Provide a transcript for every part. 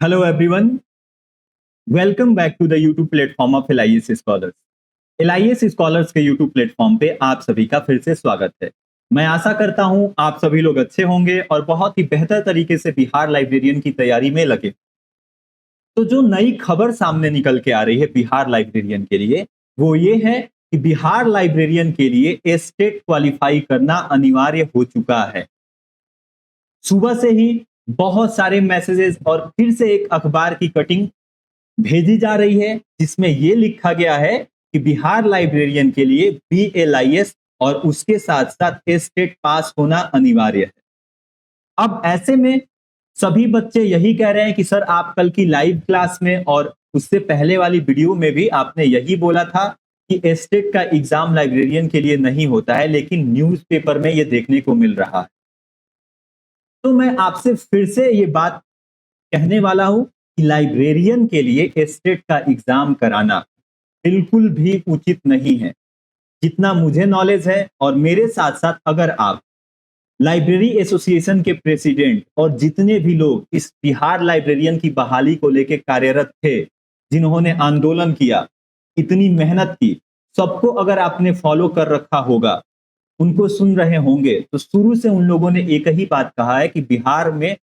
Hello everyone, welcome back to the YouTube platform of LIS scholars. LIS scholars के YouTube platform पे आप सभी का फिर से स्वागत है। मैं आशा करता हूं आप सभी लोग अच्छे होंगे और बहुत ही बेहतर तरीके से बिहार लाइब्रेरियन की तैयारी में लगे। तो जो नई खबर सामने निकल के आ रही है बिहार लाइब्रेरियन के लिए, वो ये है कि बिहार लाइब्रेरियन के लिए स्टेट क्वालिफाई करना अनिवार्य हो चुका है। सुबह से ही बहुत सारे मैसेजेस और फिर से एक अखबार की कटिंग भेजी जा रही है जिसमें यह लिखा गया है कि बिहार लाइब्रेरियन के लिए बीएलआईएस और उसके साथ साथ स्टेट पास होना अनिवार्य है। अब ऐसे में सभी बच्चे यही कह रहे हैं कि सर आप कल की लाइव क्लास में और उससे पहले वाली वीडियो में भी आपने यही बोला था कि स्टेट का एग्जाम लाइब्रेरियन के लिए नहीं होता है, लेकिन न्यूज़पेपर में यह देखने को मिल रहा है। तो मैं आपसे फिर से ये बात कहने वाला हूं कि लाइब्रेरियन के लिए स्टेट का एग्जाम कराना बिल्कुल भी उचित नहीं है। जितना मुझे नॉलेज है और मेरे साथ साथ अगर आप लाइब्रेरी एसोसिएशन के प्रेसिडेंट और जितने भी लोग इस बिहार लाइब्रेरियन की बहाली को लेकर कार्यरत थे, जिन्होंने आंदोलन किया, इतनी मेहनत की, सबको अगर आपने फॉलो कर रखा होगा, उनको सुन रहे होंगे, तो शुरू से उन लोगों ने एक ही बात कहा है कि बिहार में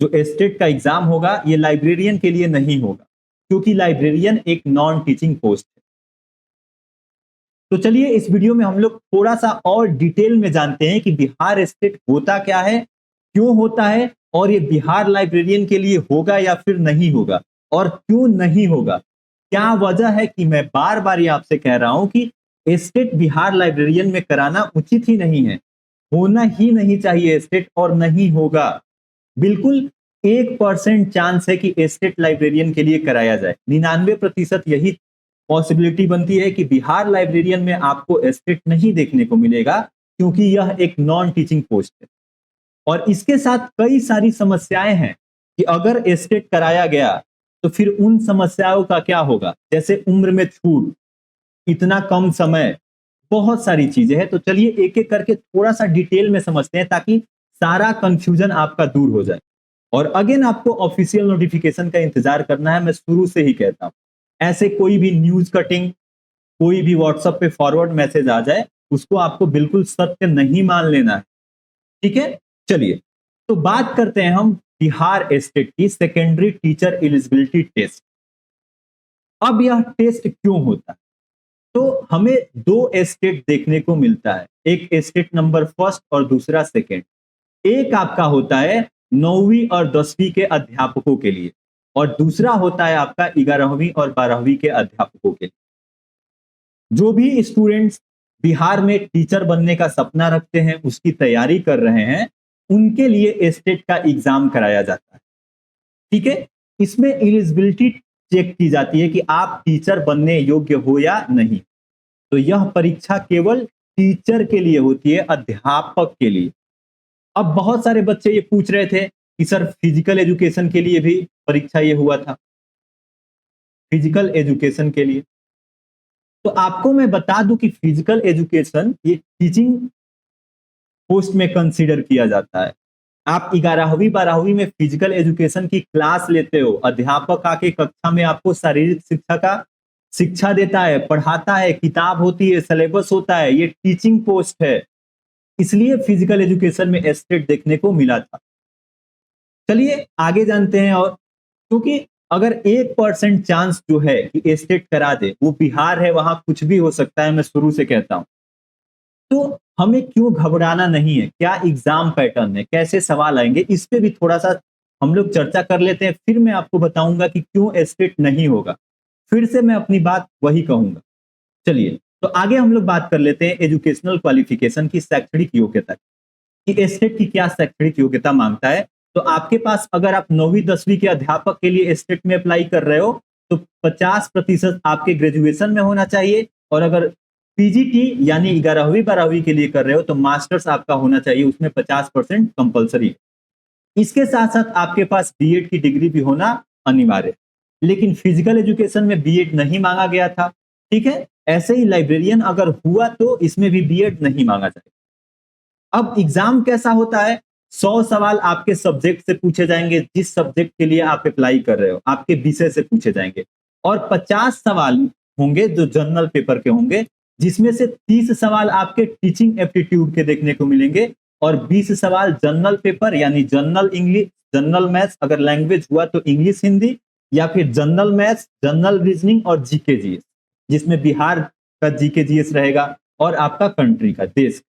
जो स्टेट का एग्जाम होगा ये लाइब्रेरियन के लिए नहीं होगा, क्योंकि लाइब्रेरियन एक नॉन टीचिंग पोस्ट है। तो चलिए इस वीडियो में हम लोग थोड़ा सा और डिटेल में जानते हैं कि बिहार स्टेट होता क्या है, क्यों होता है, और ये बिहार लाइब्रेरियन के लिए होगा या फिर नहीं होगा, और क्यों नहीं होगा। क्या वजह है कि मैं बार बार ये आपसे कह रहा हूं कि स्टेट बिहार लाइब्रेरियन में कराना उचित ही नहीं है, होना ही नहीं चाहिए स्टेट, और नहीं होगा। बिल्कुल 1% चांस है कि स्टेट लाइब्रेरियन के लिए कराया जाए। 99% यही पॉसिबिलिटी बनती है कि बिहार लाइब्रेरियन में आपको स्टेट नहीं देखने को मिलेगा, क्योंकि यह एक नॉन टीचिंग पोस्ट है। और इसके साथ कई सारी समस्याएं हैं कि अगर स्टेट कराया गया तो फिर उन समस्याओं का क्या होगा, जैसे उम्र में छूट, इतना कम समय, बहुत सारी चीजें हैं। तो चलिए एक एक करके थोड़ा सा डिटेल में समझते हैं ताकि सारा कंफ्यूजन आपका दूर हो जाए। और अगेन आपको ऑफिशियल नोटिफिकेशन का इंतजार करना है। मैं शुरू से ही कहता हूं, ऐसे कोई भी न्यूज कटिंग, कोई भी व्हाट्सएप पे फॉरवर्ड मैसेज आ जाए, उसको आपको बिल्कुल सत्य नहीं मान लेना है, ठीक है। चलिए तो बात करते हैं हम बिहार स्टेट की सेकेंडरी टीचर एलिजिबिलिटी टेस्ट। अब यह टेस्ट क्यों होता है? तो हमें दो स्टेट देखने को मिलता है, एक स्टेट नंबर फर्स्ट और दूसरा सेकेंड। एक आपका होता है 9वीं और 10वीं के अध्यापकों के लिए, और दूसरा होता है आपका 11वीं और 12वीं के अध्यापकों के लिए। जो भी स्टूडेंट्स बिहार में टीचर बनने का सपना रखते हैं, उसकी तैयारी कर रहे हैं, उनके लिए स्टेट का एग्जाम कराया जाता है, ठीक है। इसमें एलिजिबिलिटी चेक की जाती है कि आप टीचर बनने योग्य हो या नहीं। तो यह परीक्षा केवल टीचर के लिए होती है, अध्यापक के लिए। अब बहुत सारे बच्चे ये पूछ रहे थे कि सर फिजिकल एजुकेशन के लिए भी परीक्षा ये हुआ था, फिजिकल एजुकेशन के लिए। तो आपको मैं बता दूं कि फिजिकल एजुकेशन ये टीचिंग पोस्ट में कंसीडर किया जाता है। आप 11वीं 12वीं में फिजिकल एजुकेशन की क्लास लेते हो, अध्यापक आके कक्षा में आपको शारीरिक शिक्षा का शिक्षा देता है, पढ़ाता है, किताब होती है, सिलेबस होता है, ये टीचिंग पोस्ट है। इसलिए फिजिकल एजुकेशन में स्टेट देखने को मिला था। चलिए आगे जानते हैं। और क्योंकि अगर 1% चांस जो है कि स्टेट करा दे, वो बिहार है, वहां कुछ भी हो सकता है, मैं शुरू से कहता हूं। तो हमें क्यों घबराना नहीं है, क्या एग्जाम पैटर्न है, कैसे सवाल आएंगे, इस पे भी थोड़ा सा हम लोग चर्चा कर लेते हैं। फिर मैं आपको बताऊंगा कि क्यों स्टेट नहीं होगा, फिर से मैं अपनी बात वही कहूंगा। चलिए तो आगे हम लोग बात कर लेते हैं एजुकेशनल क्वालिफिकेशन की, शैक्षणिक योग्यता कि स्टेट की क्या शैक्षणिक योग्यता मांगता है। तो आपके पास अगर आप 9वीं 10वीं के अध्यापक के लिए स्टेट में अप्लाई कर रहे हो तो 50% आपके ग्रेजुएशन में होना चाहिए, और अगर पीजीटी यानी 11वीं 12वीं के लिए कर रहे हो तो मास्टर्स आपका होना चाहिए, उसमें 50% कंपलसरी है। इसके साथ साथ आपके पास बीएड की डिग्री भी होना अनिवार्य है। लेकिन फिजिकल एजुकेशन में बीएड नहीं मांगा गया था, ठीक है। ऐसे ही लाइब्रेरियन अगर हुआ तो इसमें भी बीएड नहीं मांगा जाएगा। अब एग्जाम कैसा होता है? 100 सवाल आपके सब्जेक्ट से पूछे जाएंगे, जिस सब्जेक्ट के लिए आप अप्लाई कर रहे हो, आपके विषय से पूछे जाएंगे। और 50 सवाल होंगे जो जनरल पेपर के होंगे, जिसमें से 30 सवाल आपके टीचिंग एप्टीट्यूड के देखने को मिलेंगे और 20 सवाल जनरल पेपर यानी जनरल इंग्लिश, जनरल मैथ्स, अगर लैंग्वेज हुआ तो इंग्लिश हिंदी, या फिर जनरल मैथ्स, जनरल रीजनिंग और जीके जीएस, जिसमें बिहार का जीके जीएस रहेगा और आपका कंट्री का, देश।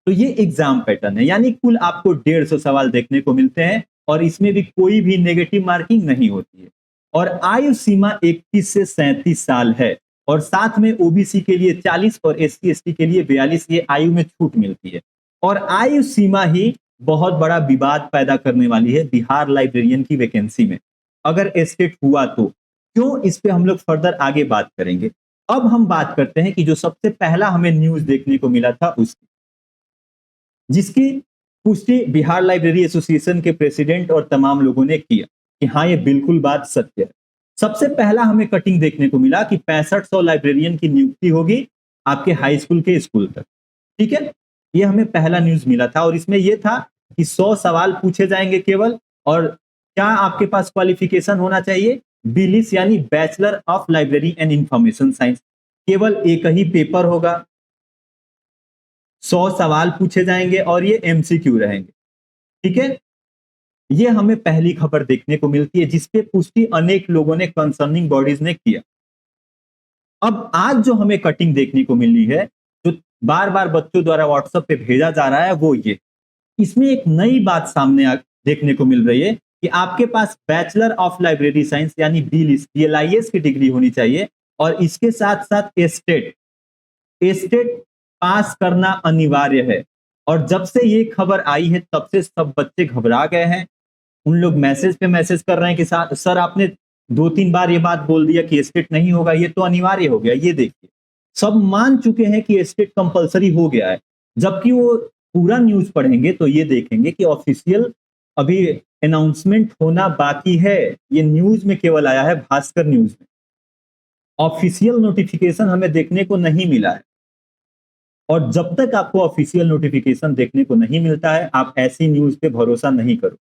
तो ये एग्जाम पैटर्न है, यानी कुल आपको 150 सवाल देखने को मिलते हैं और इसमें भी कोई भी नेगेटिव मार्किंग नहीं होती है। और आयु सीमा 21 से 37 साल है और साथ में ओबीसी के लिए 40 और एससी एसटी के लिए 42 ये आयु में छूट मिलती है। और आयु सीमा ही बहुत बड़ा विवाद पैदा करने वाली है बिहार लाइब्रेरियन की वैकेंसी में, अगर एस्टेट हुआ तो। क्यों, इस पे हम लोग फर्दर आगे बात करेंगे। अब हम बात करते हैं कि जो सबसे पहला हमें न्यूज देखने को मिला था उसकी, जिसकी पुष्टि बिहार लाइब्रेरी एसोसिएशन के प्रेसिडेंट और तमाम लोगों ने किया कि हाँ ये बिल्कुल बात सत्य है। सबसे पहला हमें कटिंग देखने को मिला कि 6500 लाइब्रेरियन की नियुक्ति होगी आपके हाई स्कूल के स्कूल तक। ठीक है, ये हमें पहला न्यूज मिला था और इसमें यह था कि 100 सवाल पूछे जाएंगे केवल। और क्या आपके पास क्वालिफिकेशन होना चाहिए, बीलिस यानी bachelor of library and information science. केवल एक ही पेपर होगा, 100 सवाल पूछे जाएंगे और ये एमसीक्यू रहेंगे। ठीक है, ये हमें पहली खबर देखने को मिलती है जिसपे पुष्टि अनेक लोगों ने, कंसर्निंग बॉडीज ने किया। अब आज जो हमें कटिंग देखने को मिली है, जो बार बार बच्चों द्वारा व्हाट्सएप पे भेजा जा रहा है, वो ये, इसमें एक नई बात सामने देखने को मिल रही है कि आपके पास बैचलर ऑफ लाइब्रेरी साइंस यानी बीएलआईएस की डिग्री होनी चाहिए और इसके साथ साथ एस्टेट पास करना अनिवार्य है। और जब से ये खबर आई है तब से सब बच्चे घबरा गए हैं। उन लोग मैसेज पे मैसेज कर रहे हैं कि सर आपने 2-3 बार ये बात बोल दिया कि एस्टेट नहीं होगा, ये तो अनिवार्य हो गया। ये देखिए, सब मान चुके हैं कि एस्टेट कंपलसरी हो गया है, जबकि वो पूरा न्यूज पढ़ेंगे तो ये देखेंगे कि ऑफिशियल अभी अनाउंसमेंट होना बाकी है। ये न्यूज में केवल आया है, भास्कर न्यूज में। ऑफिशियल नोटिफिकेशन हमें देखने को नहीं मिला है और जब तक आपको ऑफिशियल नोटिफिकेशन देखने को नहीं मिलता है, आप ऐसी न्यूज पे भरोसा नहीं करो।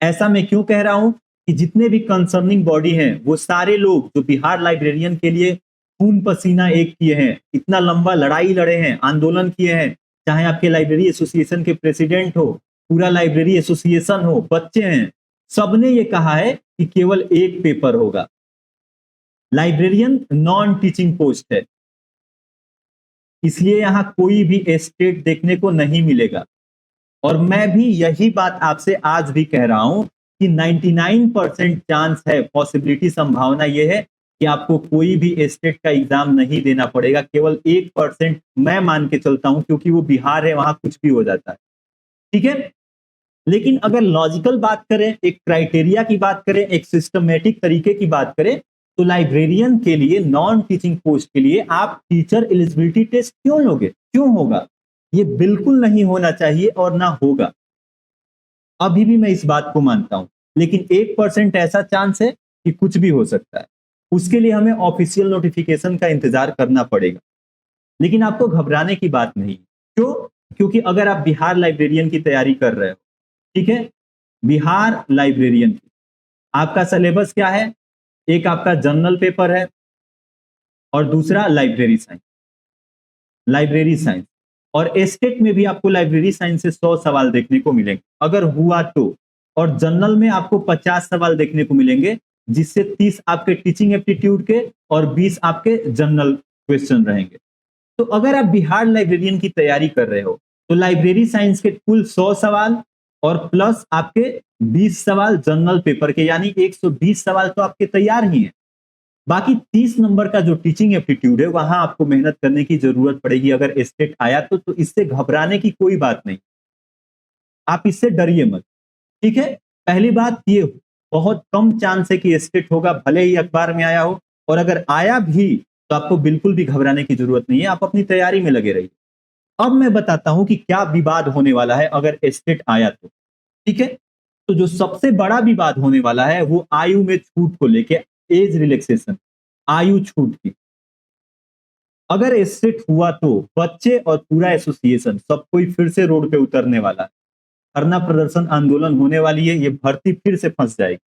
ऐसा मैं क्यों कह रहा हूं कि जितने भी कंसर्निंग बॉडी हैं, वो सारे लोग जो बिहार लाइब्रेरियन के लिए खून पसीना एक किए हैं, इतना लंबा लड़ाई लड़े हैं, आंदोलन किए हैं, चाहे आपके लाइब्रेरी एसोसिएशन के प्रेसिडेंट हो, पूरा लाइब्रेरी एसोसिएशन हो, बच्चे हैं, सबने ये कहा है कि केवल एक पेपर होगा। लाइब्रेरियन नॉन टीचिंग पोस्ट है, इसलिए यहां कोई भी एस्टेट देखने को नहीं मिलेगा। और मैं भी यही बात आपसे आज भी कह रहा हूं कि 99% चांस है, पॉसिबिलिटी, संभावना यह है कि आपको कोई भी एस्टेट का एग्जाम नहीं देना पड़ेगा। केवल 1% मैं मान के चलता हूं, क्योंकि वो बिहार है, वहां कुछ भी हो जाता है। ठीक है, लेकिन अगर लॉजिकल बात करें, एक क्राइटेरिया की बात करें, एक सिस्टमेटिक तरीके की बात करें, तो लाइब्रेरियन के लिए, नॉन टीचिंग पोस्ट के लिए आप टीचर एलिजिबिलिटी टेस्ट क्यों लोगे, क्यों होगा? ये बिल्कुल नहीं होना चाहिए और ना होगा। अभी भी मैं इस बात को मानता हूं, लेकिन 1% ऐसा चांस है कि कुछ भी हो सकता है। उसके लिए हमें ऑफिशियल नोटिफिकेशन का इंतजार करना पड़ेगा। लेकिन आपको घबराने की बात नहीं। क्यों? क्योंकि अगर आप बिहार लाइब्रेरियन की तैयारी कर रहे हो, ठीक है, बिहार लाइब्रेरियन की, आपका सिलेबस क्या है? एक आपका जनरल पेपर है और दूसरा लाइब्रेरी साइंस। और एस्टेट में भी आपको लाइब्रेरी साइंस से 100 सवाल देखने को मिलेंगे अगर हुआ तो। और जनरल में आपको 50 सवाल देखने को मिलेंगे, जिससे 30 आपके टीचिंग एप्टीट्यूड के और 20 आपके जनरल क्वेश्चन रहेंगे। तो अगर आप बिहार लाइब्रेरियन की तैयारी कर रहे हो तो लाइब्रेरी साइंस के कुल 100 सवाल और प्लस आपके 20 सवाल जनरल पेपर के, यानी 120 सवाल तो आपके तैयार ही हैं। बाकी 30 नंबर का जो टीचिंग एप्टीट्यूड है, वहां आपको मेहनत करने की जरूरत पड़ेगी। अगर एस्टेट आया तो इससे घबराने की कोई बात नहीं, आप इससे डरिए मत। ठीक है, पहली बात ये, बहुत कम चांस है कि एस्टेट होगा, भले ही अखबार में आया हो। और अगर आया भी तो आपको बिल्कुल भी घबराने की जरूरत नहीं है, आप अपनी तैयारी में लगे रहिए। अब मैं बताता हूं कि क्या विवाद होने वाला है अगर एस्टेट आया तो। ठीक है, तो जो सबसे बड़ा विवाद होने वाला है वो आयु में छूट को लेके, एज रिलैक्सेशन, आयु छूट की। अगर एस्टेट हुआ तो बच्चे और पूरा एसोसिएशन सब कोई फिर से रोड पे उतरने वाला है। धरना प्रदर्शन आंदोलन होने वाली है, ये भर्ती फिर से फंस जाएगी।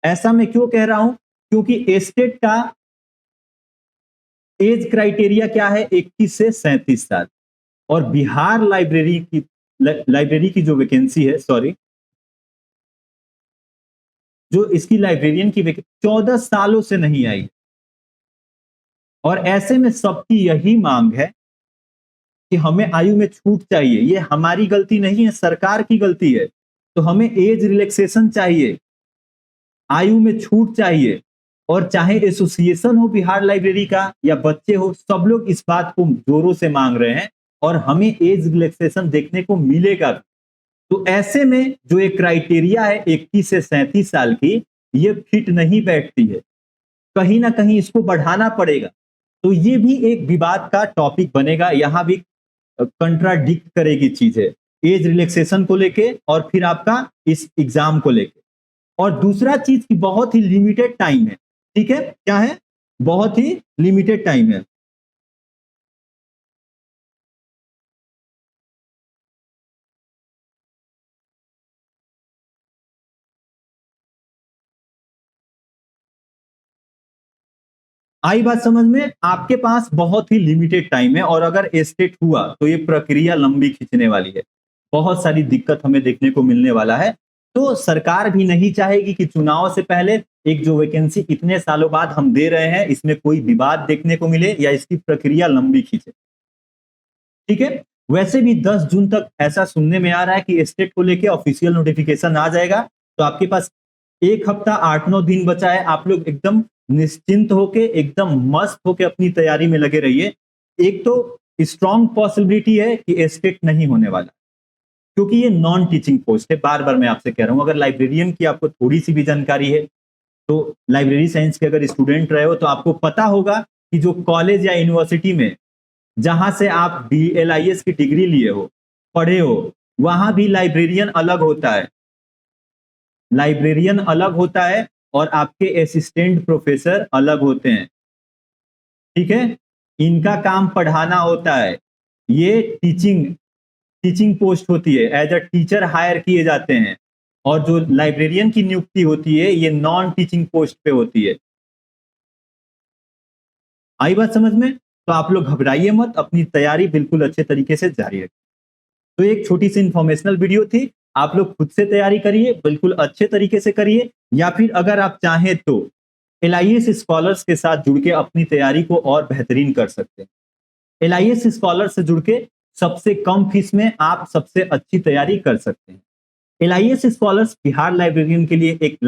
ऐसा मैं क्यों कह रहा हूं? क्योंकि एस्टेट का एज क्राइटेरिया क्या है? 21 से 37 साल। और बिहार लाइब्रेरी की जो वैकेंसी है, सॉरी, जो इसकी लाइब्रेरियन की वैकेंसी 14 सालों से नहीं आई। और ऐसे में सबकी यही मांग है कि हमें आयु में छूट चाहिए। ये हमारी गलती नहीं है, सरकार की गलती है। तो हमें एज रिलैक्सेशन चाहिए, आयु में छूट चाहिए। और चाहे एसोसिएशन हो बिहार लाइब्रेरी का या बच्चे हो, सब लोग इस बात को जोरों से मांग रहे हैं और हमें एज रिलैक्सेशन देखने को मिलेगा। तो ऐसे में जो एक क्राइटेरिया है 21 से 37 साल की, ये फिट नहीं बैठती है, कहीं ना कहीं इसको बढ़ाना पड़ेगा। तो ये भी एक विवाद का टॉपिक बनेगा, यहां भी कंट्राडिक्ट करेगी चीजें, एज रिलैक्सेशन को लेके और फिर आपका इस एग्जाम को लेके। और दूसरा चीज की बहुत ही लिमिटेड टाइम है, ठीक है? क्या है? बहुत ही लिमिटेड टाइम है। आई बात समझ में? आपके पास बहुत ही लिमिटेड टाइम है और अगर एस्टेट हुआ तो ये प्रक्रिया लंबी खींचने वाली है, बहुत सारी दिक्कत हमें देखने को मिलने वाला है। तो सरकार भी नहीं चाहेगी कि चुनाव से पहले एक जो वैकेंसी इतने सालों बाद हम दे रहे हैं, इसमें कोई विवाद देखने को मिले या इसकी प्रक्रिया लंबी खींचे, ठीक है? वैसे भी 10 जून तक ऐसा सुनने में आ रहा है कि एस्टेट को लेके ऑफिशियल नोटिफिकेशन आ जाएगा। तो आपके पास एक हफ्ता 8-9 दिन बचा है। आप लोग एकदम निश्चिंत होके, एकदम मस्त होके अपनी तैयारी में लगे रहिए। एक तो स्ट्रॉन्ग पॉसिबिलिटी है कि एस्टेट नहीं होने वाला, क्योंकि ये नॉन टीचिंग पोस्ट है। बार बार मैं आपसे कह रहा हूं, अगर लाइब्रेरियन की आपको थोड़ी सी भी जानकारी है, तो लाइब्रेरी साइंस के अगर स्टूडेंट रहे हो तो आपको पता होगा कि जो कॉलेज या यूनिवर्सिटी में जहां से आप BLIS की डिग्री लिए हो, पढ़े हो, वहां भी लाइब्रेरियन अलग होता है। लाइब्रेरियन अलग होता है और आपके असिस्टेंट प्रोफेसर अलग होते हैं, ठीक है? इनका काम पढ़ाना होता है। ये टीचिंग पोस्ट होती है, एज अ टीचर हायर किए जाते हैं। और जो लाइब्रेरियन की नियुक्ति होती है, ये नॉन टीचिंग पोस्ट पे होती है। आई बात समझ में? तो आप लोग घबराइए मत, अपनी तैयारी बिल्कुल अच्छे तरीके से जारी रखें। तो एक छोटी सी इंफॉर्मेशनल वीडियो थी। आप लोग खुद से तैयारी करिए, बिल्कुल अच्छे तरीके से करिए, या फिर अगर आप चाहें तो LIS स्कॉलर्स के साथ जुड़ के अपनी तैयारी को और बेहतरीन कर सकते हैं। LIS स्कॉलर से जुड़ के सबसे कम फीस में आप सबसे अच्छी तैयारी कर सकते हैं। LIS स्कॉलर्स बिहार लाइब्रेरियन के लिए एक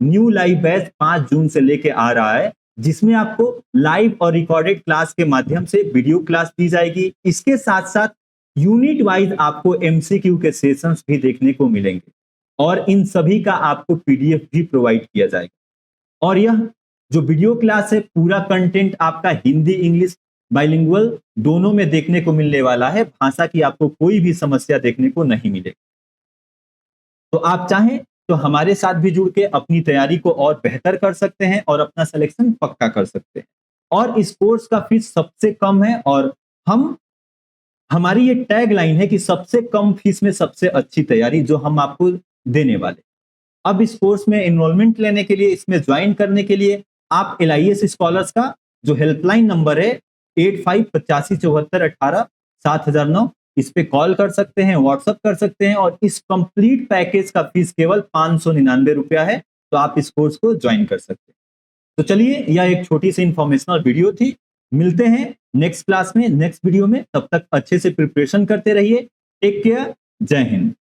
न्यू लाइव बैच 5 जून से लेके आ रहा है, जिसमें आपको लाइव और रिकॉर्डेड क्लास के माध्यम से वीडियो क्लास दी जाएगी। इसके साथ साथ यूनिट वाइज आपको MCQ के सेशंस भी देखने को मिलेंगे और इन सभी का आपको PDF भी प्रोवाइड किया जाएगा। और यह जो वीडियो क्लास है, पूरा कंटेंट आपका हिंदी इंग्लिश बाइलिंगुअल दोनों में देखने को मिलने वाला है। भाषा की आपको कोई भी समस्या देखने को नहीं मिलेगी। तो आप चाहें तो हमारे साथ भी जुड़ के अपनी तैयारी को और बेहतर कर सकते हैं और अपना सिलेक्शन पक्का कर सकते हैं। और इस कोर्स का फीस सबसे कम है और हमारी ये टैग लाइन है कि सबसे कम फीस में सबसे अच्छी तैयारी, जो हम आपको देने वाले। अब इस कोर्स में एनरोलमेंट लेने के लिए, इसमें ज्वाइन करने के लिए आप LIS स्कॉलर्स का जो हेल्पलाइन नंबर है 858574187009, इस पे कॉल कर सकते हैं, व्हाट्सएप कर सकते हैं। और इस कंप्लीट पैकेज का फीस केवल 599 रुपया है। तो आप इस कोर्स को ज्वाइन कर सकते हैं। तो चलिए, यह एक छोटी सी इंफॉर्मेशनल वीडियो थी। मिलते हैं नेक्स्ट क्लास में, नेक्स्ट वीडियो में। तब तक अच्छे से प्रिपरेशन करते रहिए। टेक केयर, जय हिंद।